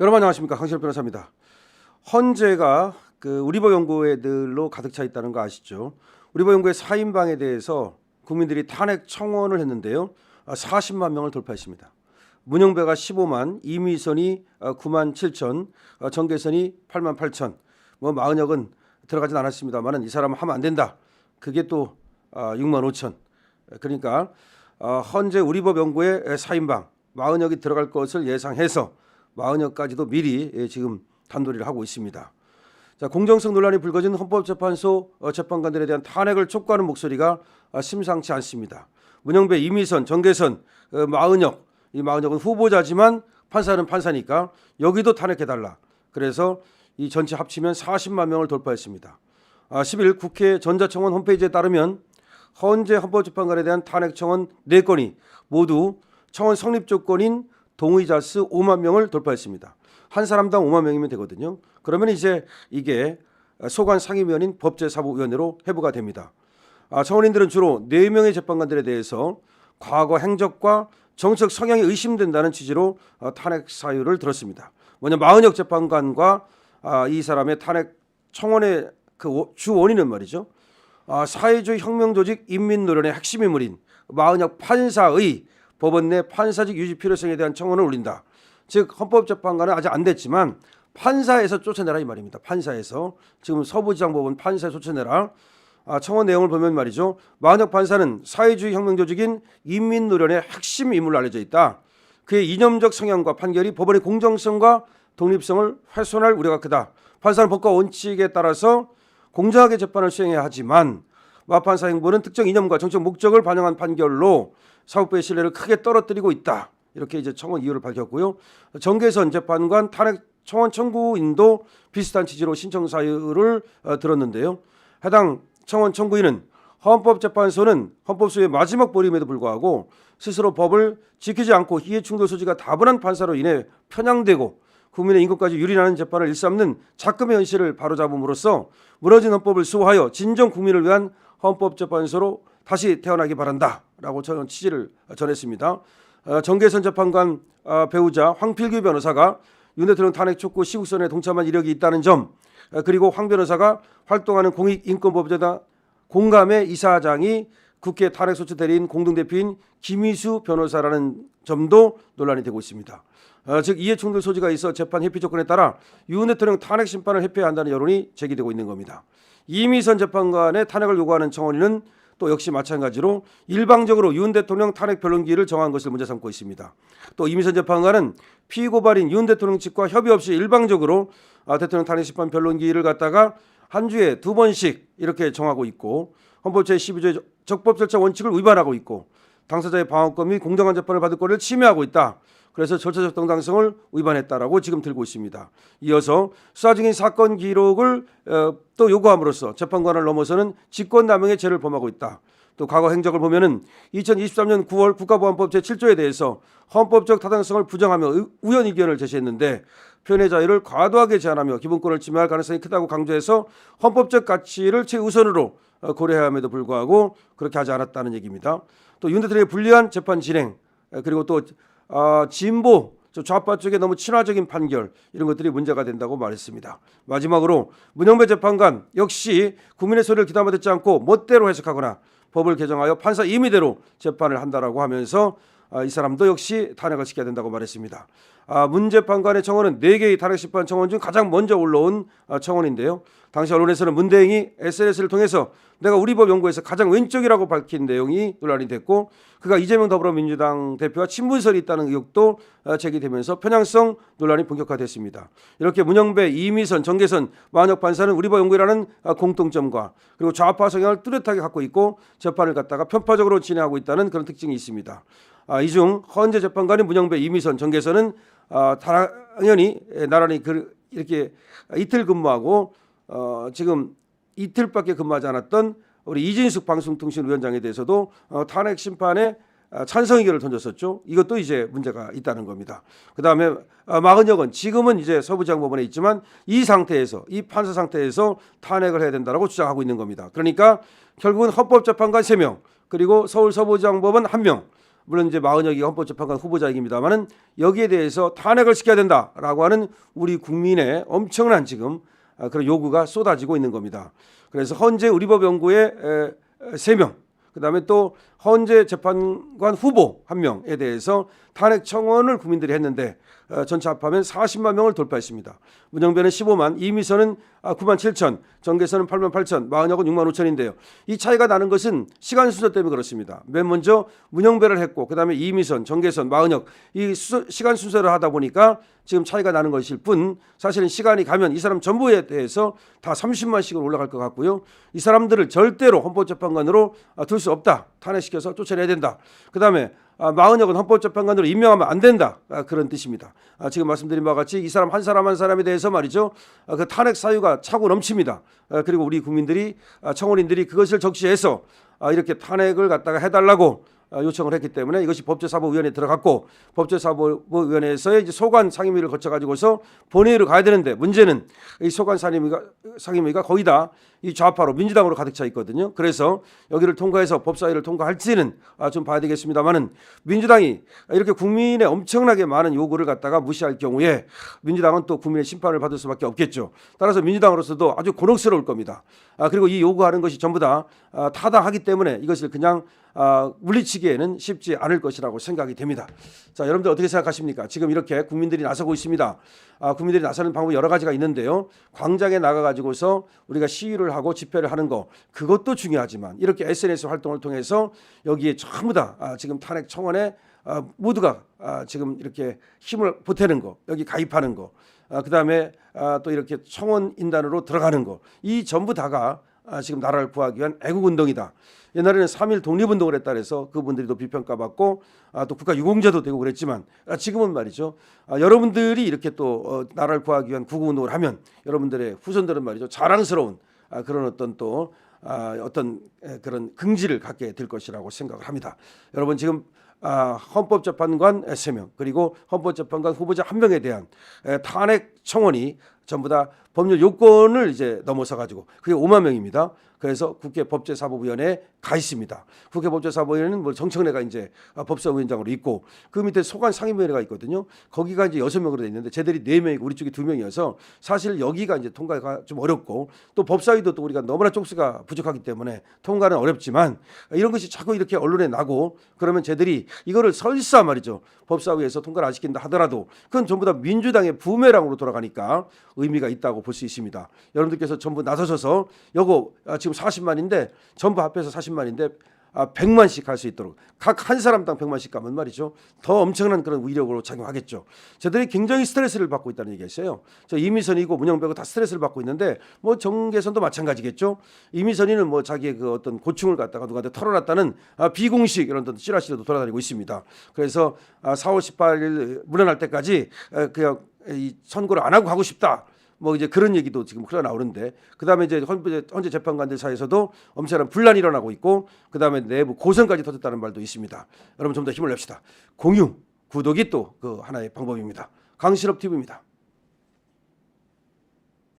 여러분 안녕하십니까, 강신업 변호사입니다. 헌재가 우리법 연구회들로 가득 차 있다는 거 아시죠? 우리법 연구회 4인방에 대해서 국민들이 탄핵 청원을 했는데요, 40만 명을 돌파했습니다. 문영배가 15만, 이미선이 9만 7천, 정계선이 8만 8천. 뭐 마은혁은 들어가진 않았습니다만은 이 사람은 하면 안 된다. 그게 또 6만 5천. 그러니까 헌재 우리법 연구회 4인방 마은혁이 들어갈 것을 예상해서 마은혁까지도 미리 지금 단도리를 하고 있습니다. 자, 공정성 논란이 불거진 헌법재판소 재판관들에 대한 탄핵을 촉구하는 목소리가 심상치 않습니다. 문영배, 이미선, 정계선, 마은혁, 이 마은혁은 후보자지만 판사는 판사니까 여기도 탄핵해달라. 그래서 이 전체 합치면 40만 명을 돌파했습니다. 10일 국회 전자청원 홈페이지에 따르면 헌재 헌법재판관에 대한 탄핵 청원 4건이 모두 청원 성립 조건인 동의자 수 5만 명을 돌파했습니다. 한 사람당 5만 명이면 되거든요. 그러면 이제 이게 소관 상임위원인 법제사법위원회로 회부가 됩니다. 청원인들은 주로 4명의 재판관들에 대해서 과거 행적과 정책 성향이 의심된다는 취지로 탄핵 사유를 들었습니다. 먼저 마은혁 재판관과 이 사람의 탄핵 청원의 주 원인은 말이죠, 사회주의 혁명조직 인민노련의 핵심 인물인 마은혁 판사의 법원 내 판사직 유지 필요성에 대한 청원을 올린다. 즉 헌법재판관은 아직 안 됐지만 판사에서 쫓아내라 이 말입니다. 판사에서 지금 서부지방법원 판사에 쫓아내라. 청원 내용을 보면 말이죠, 마은혁 판사는 사회주의 혁명조직인 인민노련의 핵심 인물로 알려져 있다. 그의 이념적 성향과 판결이 법원의 공정성과 독립성을 훼손할 우려가 크다. 판사는 법과 원칙에 따라서 공정하게 재판을 수행해야 하지만 마 판사 행보는 특정 이념과 정책 목적을 반영한 판결로 사법부의 신뢰를 크게 떨어뜨리고 있다. 이렇게 이제 청원 이유를 밝혔고요. 정계선 재판관 탄핵 청원 청구인도 비슷한 취지로 신청 사유를 들었는데요. 해당 청원 청구인은 헌법재판소는 헌법소의 마지막 보림에도 불구하고 스스로 법을 지키지 않고 이해충돌 소지가 다분한 판사로 인해 편향되고 국민의 인권까지 유린하는 재판을 일삼는 작금의 현실을 바로잡음으로써 무너진 헌법을 수호하여 진정 국민을 위한 헌법재판소로 다시 태어나기 바란다라고 저는 취지를 전했습니다. 정계선 재판관 배우자 황필규 변호사가 윤 대통령 탄핵 촉구 시국선에 동참한 이력이 있다는 점, 그리고 황 변호사가 활동하는 공익인권법제단 공감의 이사장이 국회 탄핵소추 대리인 공동대표인 김희수 변호사라는 점도 논란이 되고 있습니다. 즉 이해충돌 소지가 있어 재판 회피 조건에 따라 윤 대통령 탄핵 심판을 회피해야 한다는 여론이 제기되고 있는 겁니다. 이미선 재판관의 탄핵을 요구하는 청원인은 또 역시 마찬가지로 일방적으로 윤 대통령 탄핵 변론기일을 정한 것을 문제 삼고 있습니다. 또 이미선 재판관은 피고발인 윤 대통령 측과 협의 없이 일방적으로 대통령 탄핵 심판 변론기일을 갖다가 한 주에 2번씩 이렇게 정하고 있고 헌법 제12조의 적법 절차 원칙을 위반하고 있고 당사자의 방어권 및 공정한 재판을 받을 권리를 침해하고 있다. 그래서 절차적 정당성을 위반했다라고 지금 들고 있습니다. 이어서 수사 중인 사건 기록을 또 요구함으로써 재판관을 넘어서는 직권남용의 죄를 범하고 있다. 또 과거 행적을 보면은 2023년 9월 국가보안법 제7조에 대해서 헌법적 타당성을 부정하며 우연 의견을 제시했는데 표현의 자유를 과도하게 제한하며 기본권을 침해할 가능성이 크다고 강조해서 헌법적 가치를 최우선으로 고려해야 함에도 불구하고 그렇게 하지 않았다는 얘기입니다. 또 윤 대통령의 불리한 재판 진행, 그리고 또 진보 좌파 쪽에 너무 친화적인 판결, 이런 것들이 문제가 된다고 말했습니다. 마지막으로 문영배 재판관 역시 국민의 소리를 귀담아 듣지 않고 멋대로 해석하거나 법을 개정하여 판사 임의대로 재판을 한다라고 하면서 이 사람도 역시 탄핵을 시켜야 된다고 말했습니다. 문 재판관의 청원은 4개의 탄핵 심판 청원 중 가장 먼저 올라온 청원인데요. 당시 언론에서는 문 대행이 SNS를 통해서 내가 우리법 연구에서 가장 왼쪽이라고 밝힌 내용이 논란이 됐고, 그가 이재명 더불어민주당 대표와 친분설이 있다는 의혹도 제기되면서 편향성 논란이 본격화됐습니다. 이렇게 문영배, 이미선, 정계선, 마은혁 판사는 우리법 연구라는 공통점과 그리고 좌파 성향을 뚜렷하게 갖고 있고 재판을 갖다가 편파적으로 진행하고 있다는 그런 특징이 있습니다. 이 중 헌재 재판관인 문영배, 이미선, 정계선은 당연히 나란히 이렇게 이틀 근무하고 지금 이틀밖에 근무하지 않았던 우리 이진숙 방송통신위원장에 대해서도 탄핵 심판에 찬성 의견을 던졌었죠. 이것도 이제 문제가 있다는 겁니다. 그다음에 마은혁은 지금은 이제 서부지방법원에 있지만 이 상태에서, 이 판사 상태에서 탄핵을 해야 된다라고 주장하고 있는 겁니다. 그러니까 결국은 헌법재판관 3명, 그리고 서울 서부지방법원 1명, 물론 이제 마은혁이가 헌법재판관 후보자이기입니다만은 여기에 대해서 탄핵을 시켜야 된다라고 하는 우리 국민의 엄청난 지금 그런 요구가 쏟아지고 있는 겁니다. 그래서 헌재 우리법연구의 3명, 그다음에 또 헌재 재판관 후보 1명에 대해서 탄핵 청원을 국민들이 했는데 전체 합하면 40만 명을 돌파했습니다. 문영배는 15만, 이미선은 9만 7천, 정계선은 8만 8천, 마은혁은 6만 5천인데요. 이 차이가 나는 것은 시간 순서 때문에 그렇습니다. 맨 먼저 문영배를 했고 그다음에 이미선, 정계선, 마은혁 이 시간 순서를 하다 보니까 지금 차이가 나는 것일 뿐 사실은 시간이 가면 이 사람 전부에 대해서 다 30만씩으로 올라갈 것 같고요. 이 사람들을 절대로 헌법재판관으로 둘 수 없다. 탄핵시켜서 쫓아내야 된다. 그다음에 마은혁은 헌법재판관으로 임명하면 안 된다. 그런 뜻입니다. 지금 말씀드린 바와 같이 이 사람 한 사람 한 사람에 대해서 말이죠. 그 탄핵 사유가 차고 넘칩니다. 그리고 우리 국민들이 청원인들이 그것을 적시해서 이렇게 탄핵을 갖다가 해달라고 요청을 했기 때문에 이것이 법제사법위원회에 들어갔고 법제사법위원회에서의 이제 소관 상임위를 거쳐가지고서 본회의로 가야 되는데 문제는 이 소관 상임위가 거의 다 이 좌파로 민주당으로 가득 차 있거든요. 그래서 여기를 통과해서 법사위를 통과할지는 좀 봐야 되겠습니다만은 민주당이 이렇게 국민의 엄청나게 많은 요구를 갖다가 무시할 경우에 민주당은 또 국민의 심판을 받을 수밖에 없겠죠. 따라서 민주당으로서도 아주 곤혹스러울 겁니다. 그리고 이 요구하는 것이 전부 다 타당하기 때문에 이것을 그냥 물리치기에는 쉽지 않을 것이라고 생각이 됩니다. 자, 여러분들 어떻게 생각하십니까? 지금 이렇게 국민들이 나서고 있습니다. 국민들이 나서는 방법이 여러 가지가 있는데요. 광장에 나가가지고서 우리가 시위를 하고 집회를 하는 거 그것도 중요하지만 이렇게 SNS 활동을 통해서 여기에 전부 다 지금 탄핵 청원에 모두가 지금 이렇게 힘을 보태는 거, 여기 가입하는 거, 그다음에 또 이렇게 청원 인단으로 들어가는 거, 이 전부 다가 지금 나라를 구하기 위한 애국운동이다. 옛날에는 3.1 독립운동을 했다 해서 그분들이 또 비평가받고 또 국가유공자도 되고 그랬지만 지금은 말이죠. 여러분들이 이렇게 또 나라를 구하기 위한 구국운동을 하면 여러분들의 후손들은 말이죠. 자랑스러운 그런 어떤 또 어떤 그런 긍지를 갖게 될 것이라고 생각을 합니다. 여러분 지금 헌법재판관 3명 그리고 헌법재판관 후보자 1명에 대한 탄핵 청원이 전부 다 법률 요건을 이제 넘어서 가지고 그게 5만 명입니다. 그래서 국회 법제사법위원회에 가 있습니다. 국회 법제사법위원회는 뭐 정청래가 이제 법사위원장으로 있고 그 밑에 소관 상임위원회가 있거든요. 거기가 이제 6명으로 돼 있는데 쟤들이 4명이고 우리 쪽이 2명이어서 사실 여기가 이제 통과가 좀 어렵고 또 법사위도 또 우리가 너무나 쪽수가 부족하기 때문에 통과는 어렵지만 이런 것이 자꾸 이렇게 언론에 나고 그러면 쟤들이 이거를 설사 말이죠. 법사위에서 통과를 안 시킨다 하더라도 그건 전부 다 민주당의 부메랑으로 돌아가니까 의미가 있다고 볼 수 있습니다. 여러분들께서 전부 나서셔서 요거 지금 40만인데 전부 합해서 40만인데 100만씩 갈 수 있도록 각 한 사람당 100만씩 가면 말이죠. 더 엄청난 그런 위력으로 작용하겠죠. 저들이 굉장히 스트레스를 받고 있다는 얘기가 있어요. 저 이미선이고 문영배고 다 스트레스를 받고 있는데 뭐 정계선도 마찬가지겠죠. 이미선이는 뭐 자기의 그 어떤 고충을 갖다가 누구한테 털어놨다는 비공식 이런 찌라시도 돌아다니고 있습니다. 그래서 4월 18일 물러날 때까지 그냥 이 선고를 안 하고 가고 싶다. 뭐 이제 그런 얘기도 지금 흘러나오는데 그다음에 이제 헌재 재판관들 사이에서도 엄청난 분란이 일어나고 있고 그다음에 내부 고성까지 터졌다는 말도 있습니다. 여러분 좀 더 힘을 냅시다. 공유, 구독이 또 그 하나의 방법입니다. 강신업 TV입니다.